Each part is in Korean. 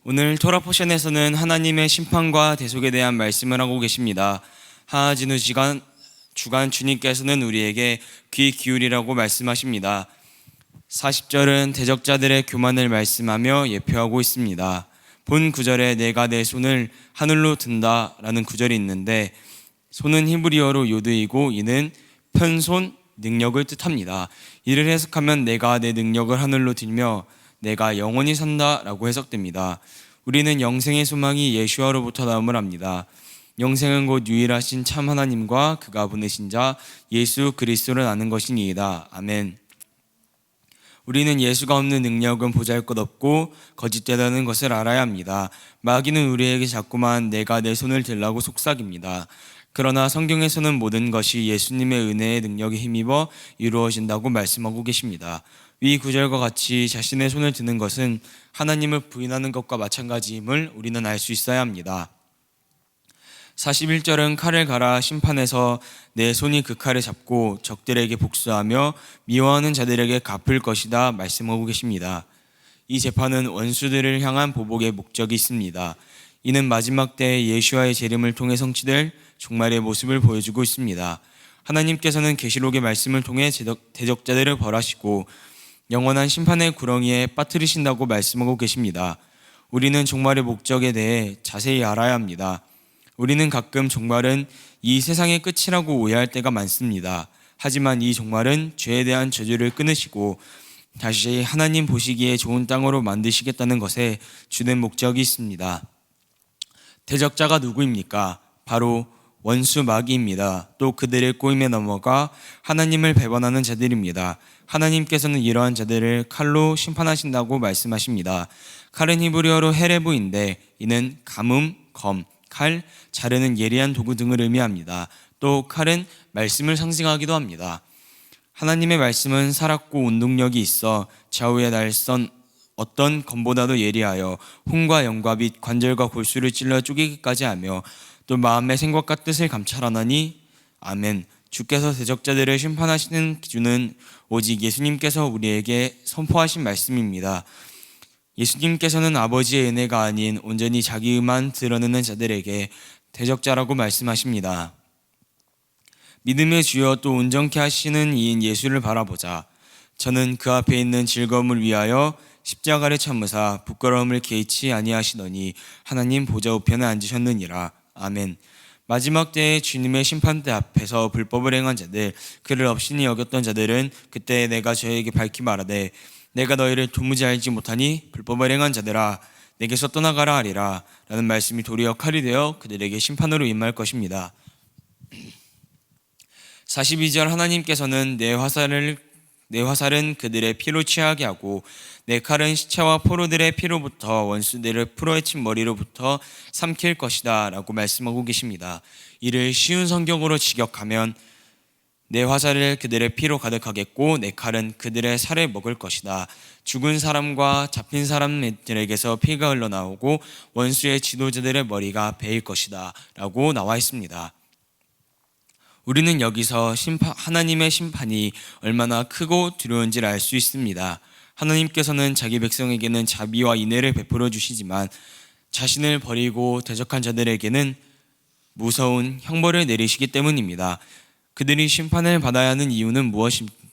오늘 토라 포션에서는 하나님의 심판과 대속에 대한 말씀을 하고 계십니다. 하하진우 주간 주님께서는 우리에게 귀 기울이라고 말씀하십니다. 40절은 대적자들의 교만을 말씀하며 예표하고 있습니다. 본 구절에 내가 내 손을 하늘로 든다 라는 구절이 있는데, 손은 히브리어로 요드이고 이는 편손, 능력을 뜻합니다. 이를 해석하면 내가 내 능력을 하늘로 들며 내가 영원히 산다 라고 해석됩니다. 우리는 영생의 소망이 예수와로부터 나옴을 압니다. 영생은 곧 유일하신 참 하나님과 그가 보내신 자 예수 그리스도를 아는 것이니이다. 아멘. 우리는 예수가 없는 능력은 보잘것없고 거짓되다는 것을 알아야 합니다. 마귀는 우리에게 자꾸만 내가 내 손을 들라고 속삭입니다. 그러나 성경에서는 모든 것이 예수님의 은혜의 능력에 힘입어 이루어진다고 말씀하고 계십니다. 위 구절과 같이 자신의 손을 드는 것은 하나님을 부인하는 것과 마찬가지임을 우리는 알 수 있어야 합니다. 41절은 칼을 갈아 심판해서 내 손이 그 칼을 잡고 적들에게 복수하며 미워하는 자들에게 갚을 것이다 말씀하고 계십니다. 이 재판은 원수들을 향한 보복의 목적이 있습니다. 이는 마지막 때에 예수와의 재림을 통해 성취될 종말의 모습을 보여주고 있습니다. 하나님께서는 계시록의 말씀을 통해 대적자들을 벌하시고 영원한 심판의 구렁이에 빠뜨리신다고 말씀하고 계십니다. 우리는 종말의 목적에 대해 자세히 알아야 합니다. 우리는 가끔 종말은 이 세상의 끝이라고 오해할 때가 많습니다. 하지만 이 종말은 죄에 대한 저주를 끊으시고 다시 하나님 보시기에 좋은 땅으로 만드시겠다는 것에 주된 목적이 있습니다. 대적자가 누구입니까? 바로 원수 마귀입니다. 또 그들의 꼬임에 넘어가 하나님을 배반하는 자들입니다. 하나님께서는 이러한 자들을 칼로 심판하신다고 말씀하십니다. 칼은 히브리어로 헤레브인데 이는 감음, 검, 칼, 자르는 예리한 도구 등을 의미합니다. 또 칼은 말씀을 상징하기도 합니다. 하나님의 말씀은 살았고 운동력이 있어 좌우의 날선 어떤 검보다도 예리하여 혼과 영과 및 관절과 골수를 찔러 쪼개기까지 하며 또 마음의 생각과 뜻을 감찰하나니 아멘. 주께서 대적자들을 심판하시는 기준은 오직 예수님께서 우리에게 선포하신 말씀입니다. 예수님께서는 아버지의 은혜가 아닌 온전히 자기만 드러내는 자들에게 대적자라고 말씀하십니다. 믿음의 주여 또 온전케 하시는 이인 예수를 바라보자. 저는 그 앞에 있는 즐거움을 위하여 십자가를 참으사 부끄러움을 개의치 아니하시더니 하나님 보좌 우편에 앉으셨느니라. 아멘. 마지막 때에 주님의 심판대 앞에서 불법을 행한 자들, 그를 업신이 여겼던 자들은 그때 내가 저에게 밝히 말하되 내가 너희를 도무지 알지 못하니 불법을 행한 자들아 내게서 떠나가라 하리라 라는 말씀이 도리어 칼이 되어 그들에게 심판으로 임할 것입니다. 42절 하나님께서는 내 화살은 그들의 피로 취하게 하고 내 칼은 시체와 포로들의 피로부터 원수들을 풀어헤친 머리로부터 삼킬 것이다 라고 말씀하고 계십니다. 이를 쉬운 성경으로 직역하면 내 화살을 그들의 피로 가득하겠고 내 칼은 그들의 살을 먹을 것이다. 죽은 사람과 잡힌 사람들에게서 피가 흘러나오고 원수의 지도자들의 머리가 베일 것이다 라고 나와 있습니다. 우리는 여기서 하나님의 심판이 얼마나 크고 두려운지를 알 수 있습니다. 하나님께서는 자기 백성에게는 자비와 인애를 베풀어 주시지만 자신을 버리고 대적한 자들에게는 무서운 형벌을 내리시기 때문입니다. 그들이 심판을 받아야 하는 이유는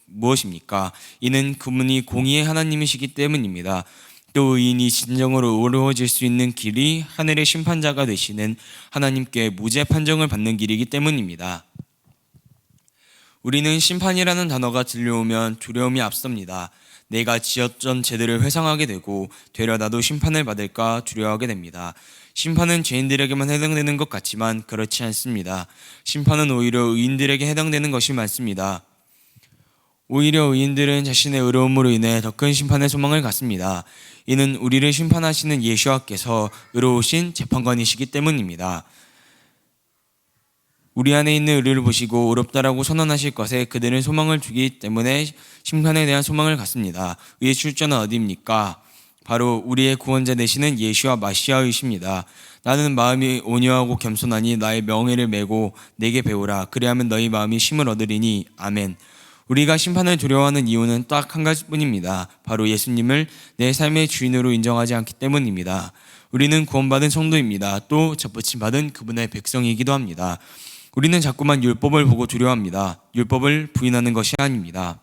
무엇입니까? 이는 그분이 공의의 하나님이시기 때문입니다. 또 의인이 진정으로 의로워질 수 있는 길이 하늘의 심판자가 되시는 하나님께 무죄 판정을 받는 길이기 때문입니다. 우리는 심판이라는 단어가 들려오면 두려움이 앞섭니다. 내가 지었던 죄들을 회상하게 되고 되려 나도 심판을 받을까 두려워하게 됩니다. 심판은 죄인들에게만 해당되는 것 같지만 그렇지 않습니다. 심판은 오히려 의인들에게 해당되는 것이 많습니다. 오히려 의인들은 자신의 의로움으로 인해 더 큰 심판의 소망을 갖습니다. 이는 우리를 심판하시는 예수와께서 의로우신 재판관이시기 때문입니다. 우리 안에 있는 의를 보시고 의롭다라고 선언하실 것에 그들은 소망을 두기 때문에 심판에 대한 소망을 갖습니다. 의의 출처는 어디입니까? 바로 우리의 구원자 되시는 예수와 마시아이십니다. 나는 마음이 온유하고 겸손하니 나의 명예를 메고 내게 배우라. 그리하면 너희 마음이 쉼을 얻으리니. 아멘. 우리가 심판을 두려워하는 이유는 딱 한 가지뿐입니다. 바로 예수님을 내 삶의 주인으로 인정하지 않기 때문입니다. 우리는 구원받은 성도입니다. 또 접붙임받은 그분의 백성이기도 합니다. 우리는 자꾸만 율법을 보고 두려워합니다. 율법을 부인하는 것이 아닙니다.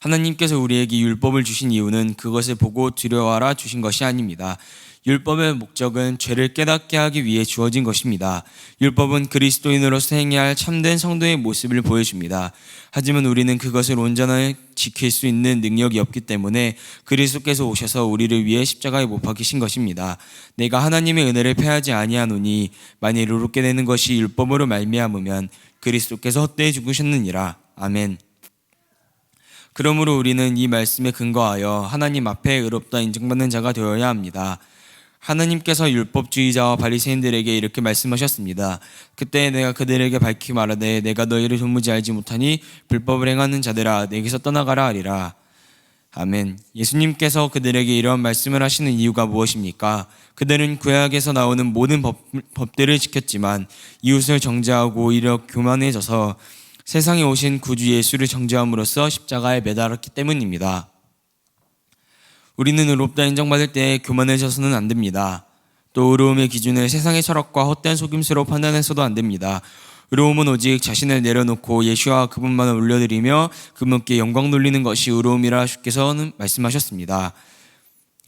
하나님께서 우리에게 율법을 주신 이유는 그것을 보고 두려워하라 주신 것이 아닙니다. 율법의 목적은 죄를 깨닫게 하기 위해 주어진 것입니다. 율법은 그리스도인으로서 행해야 할 참된 성도의 모습을 보여줍니다. 하지만 우리는 그것을 온전하게 지킬 수 있는 능력이 없기 때문에 그리스도께서 오셔서 우리를 위해 십자가에 못 박히신 것입니다. 내가 하나님의 은혜를 패하지 아니하노니 만일 의롭게 되는 것이 율법으로 말미암으면 그리스도께서 헛되이 죽으셨느니라. 아멘. 그러므로 우리는 이 말씀에 근거하여 하나님 앞에 의롭다 인정받는 자가 되어야 합니다. 하나님께서 율법주의자와 바리새인들에게 이렇게 말씀하셨습니다. 그때 내가 그들에게 밝히 말하되 내가 너희를 도무지 알지 못하니 불법을 행하는 자들아 내게서 떠나가라 하리라. 아멘. 예수님께서 그들에게 이러한 말씀을 하시는 이유가 무엇입니까? 그들은 구약에서 나오는 모든 법들을 지켰지만 이웃을 정죄하고 오히려 교만해져서 세상에 오신 구주 예수를 정죄함으로써 십자가에 매달았기 때문입니다. 우리는 의롭다 인정받을 때 교만해져서는 안 됩니다. 또 의로움의 기준을 세상의 철학과 헛된 속임수로 판단해서도 안 됩니다. 의로움은 오직 자신을 내려놓고 예수와 그분만 올려드리며 그분께 영광 돌리는 것이 의로움이라 주께서는 말씀하셨습니다.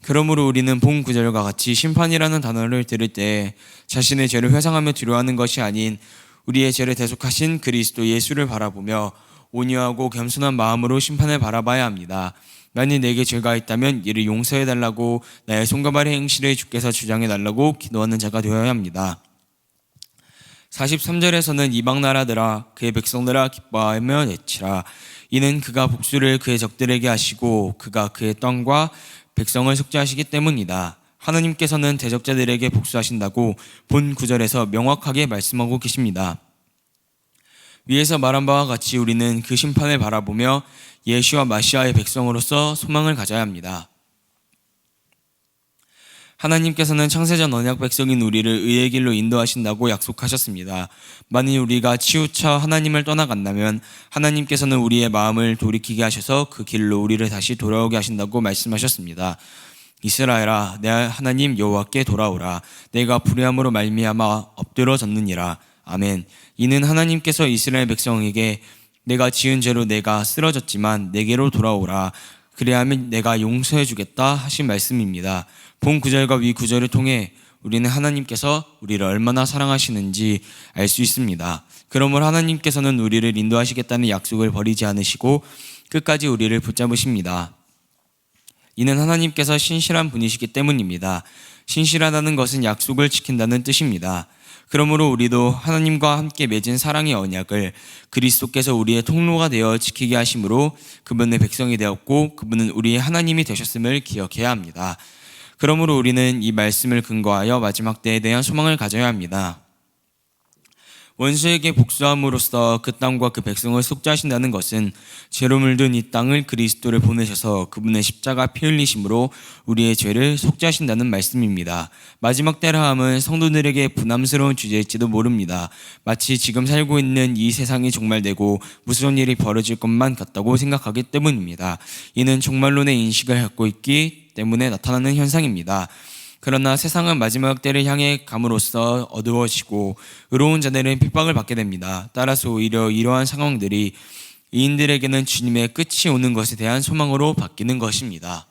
그러므로 우리는 본 구절과 같이 심판이라는 단어를 들을 때 자신의 죄를 회상하며 두려워하는 것이 아닌 우리의 죄를 대속하신 그리스도 예수를 바라보며 온유하고 겸손한 마음으로 심판을 바라봐야 합니다. 만일 내게 죄가 있다면 이를 용서해달라고 나의 손과 발의 행실을 주께서 주장해달라고 기도하는 자가 되어야 합니다. 43절에서는 이방 나라들아 그의 백성들아 기뻐하며 외치라. 이는 그가 복수를 그의 적들에게 하시고 그가 그의 땅과 백성을 속죄하시기 때문이다. 하나님께서는 대적자들에게 복수하신다고 본 구절에서 명확하게 말씀하고 계십니다. 위에서 말한 바와 같이 우리는 그 심판을 바라보며 예수와 마시아의 백성으로서 소망을 가져야 합니다. 하나님께서는 창세전 언약 백성인 우리를 의의 길로 인도하신다고 약속하셨습니다. 만일 우리가 치우쳐 하나님을 떠나간다면 하나님께서는 우리의 마음을 돌이키게 하셔서 그 길로 우리를 다시 돌아오게 하신다고 말씀하셨습니다. 이스라엘아 내 하나님 여호와께 돌아오라. 내가 불의함으로 말미암아 엎드러졌느니라. 아멘. 이는 하나님께서 이스라엘 백성에게 내가 지은 죄로 내가 쓰러졌지만 내게로 돌아오라. 그래야면 내가 용서해 주겠다 하신 말씀입니다. 본 구절과 위 구절을 통해 우리는 하나님께서 우리를 얼마나 사랑하시는지 알 수 있습니다. 그러므로 하나님께서는 우리를 인도하시겠다는 약속을 버리지 않으시고 끝까지 우리를 붙잡으십니다. 이는 하나님께서 신실한 분이시기 때문입니다. 신실하다는 것은 약속을 지킨다는 뜻입니다. 그러므로 우리도 하나님과 함께 맺은 사랑의 언약을 그리스도께서 우리의 통로가 되어 지키게 하심으로 그분의 백성이 되었고 그분은 우리의 하나님이 되셨음을 기억해야 합니다. 그러므로 우리는 이 말씀을 근거하여 마지막 때에 대한 소망을 가져야 합니다. 원수에게 복수함으로써 그 땅과 그 백성을 속죄하신다는 것은 죄로 물든 이 땅을 그리스도를 보내셔서 그분의 십자가 피 흘리심으로 우리의 죄를 속죄하신다는 말씀입니다. 마지막 때라 함은 성도들에게 부담스러운 주제일지도 모릅니다. 마치 지금 살고 있는 이 세상이 종말되고 무서운 일이 벌어질 것만 같다고 생각하기 때문입니다. 이는 종말론의 인식을 갖고 있기 때문에 나타나는 현상입니다. 그러나 세상은 마지막 때를 향해 감으로써 어두워지고 의로운 자들은 핍박을 받게 됩니다. 따라서 오히려 이러한 상황들이 의인들에게는 주님의 끝이 오는 것에 대한 소망으로 바뀌는 것입니다.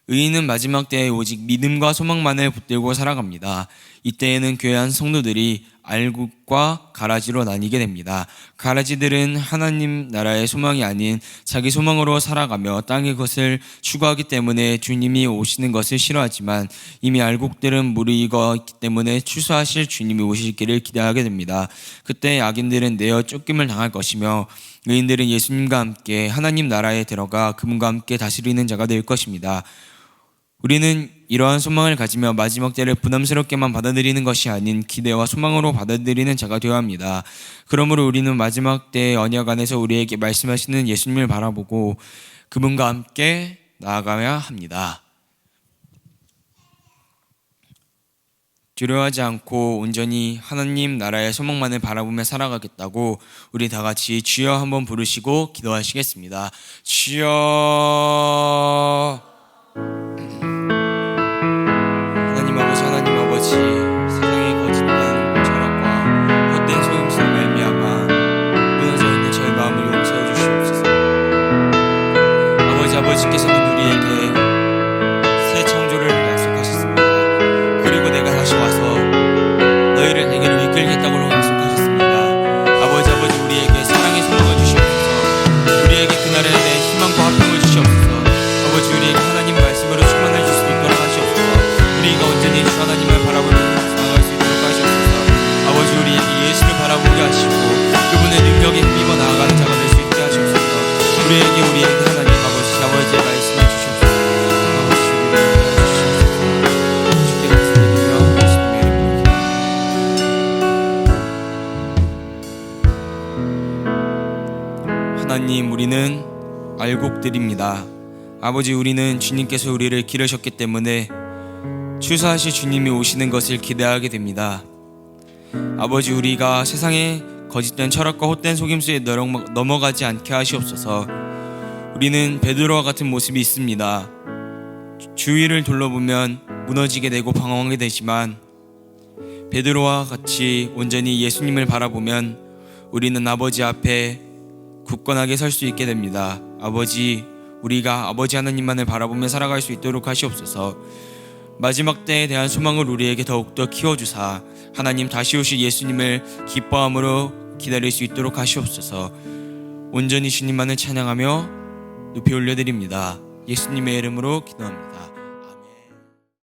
의인은 마지막 때에 오직 믿음과 소망만을 붙들고 살아갑니다. 이때에는 교회 안 성도들이 알곡과 가라지로 나뉘게 됩니다. 가라지들은 하나님 나라의 소망이 아닌 자기 소망으로 살아가며 땅의 것을 추구하기 때문에 주님이 오시는 것을 싫어하지만 이미 알곡들은 무르익어 있기 때문에 추수하실 주님이 오실 길을 기대하게 됩니다. 그때 악인들은 내어 쫓김을 당할 것이며 의인들은 예수님과 함께 하나님 나라에 들어가 그분과 함께 다스리는 자가 될 것입니다. 우리는 이러한 소망을 가지며 마지막 때를 부담스럽게만 받아들이는 것이 아닌 기대와 소망으로 받아들이는 자가 되어야 합니다. 그러므로 우리는 마지막 때의 언약 안에서 우리에게 말씀하시는 예수님을 바라보고 그분과 함께 나아가야 합니다. 두려워하지 않고 온전히 하나님 나라의 소망만을 바라보며 살아가겠다고 우리 다 같이 주여 한번 부르시고 기도하시겠습니다. 주여. 하나님 아버지 세상의 거짓된 철학과 헛된 소용스러운 말미암아 무너져 있는 저의 마음을 용서해 주시옵소서. 아버지께서는 우리에게 새 창조를 약속하셨습니다. 그리고 내가 다시 와서 너희를 내게로 이끌겠다고 약속하셨습니다. 아버지 우리에게 사랑의 소망을 주시옵소서. 우리에게 그날에 대한 희망과 화평을 주시옵소서. 아버지 우리에게 하나님 말씀으로 충만해 줄 수 있도록 하시옵소서. 우리가 온전히 주 하나님을 바라보며 나아갈 수 있도록 하시옵소서. 아버지 우리에게 예수를 바라보게 하시고 그분의 능력에 힘입어 나아가는 자가 될 수 있게 하시옵소서. 우리에게 하나님 아버지의 말씀을 주시옵소서. 주께 말씀드리며 하나님 우리는 알곡들입니다. 아버지 우리는 주님께서 우리를 기르셨기 때문에 추수하실 주님이 오시는 것을 기대하게 됩니다. 아버지 우리가 세상의 거짓된 철학과 헛된 속임수에 넘어가지 않게 하시옵소서. 우리는 베드로와 같은 모습이 있습니다. 주위를 둘러보면 무너지게 되고 방황하게 되지만 베드로와 같이 온전히 예수님을 바라보면 우리는 아버지 앞에 굳건하게 설 수 있게 됩니다. 아버지 우리가 아버지 하나님만을 바라보며 살아갈 수 있도록 하시옵소서. 마지막 때에 대한 소망을 우리에게 더욱더 키워주사 하나님 다시 오실 예수님을 기뻐함으로 기다릴 수 있도록 하시옵소서. 온전히 주님만을 찬양하며 높이 올려드립니다. 예수님의 이름으로 기도합니다.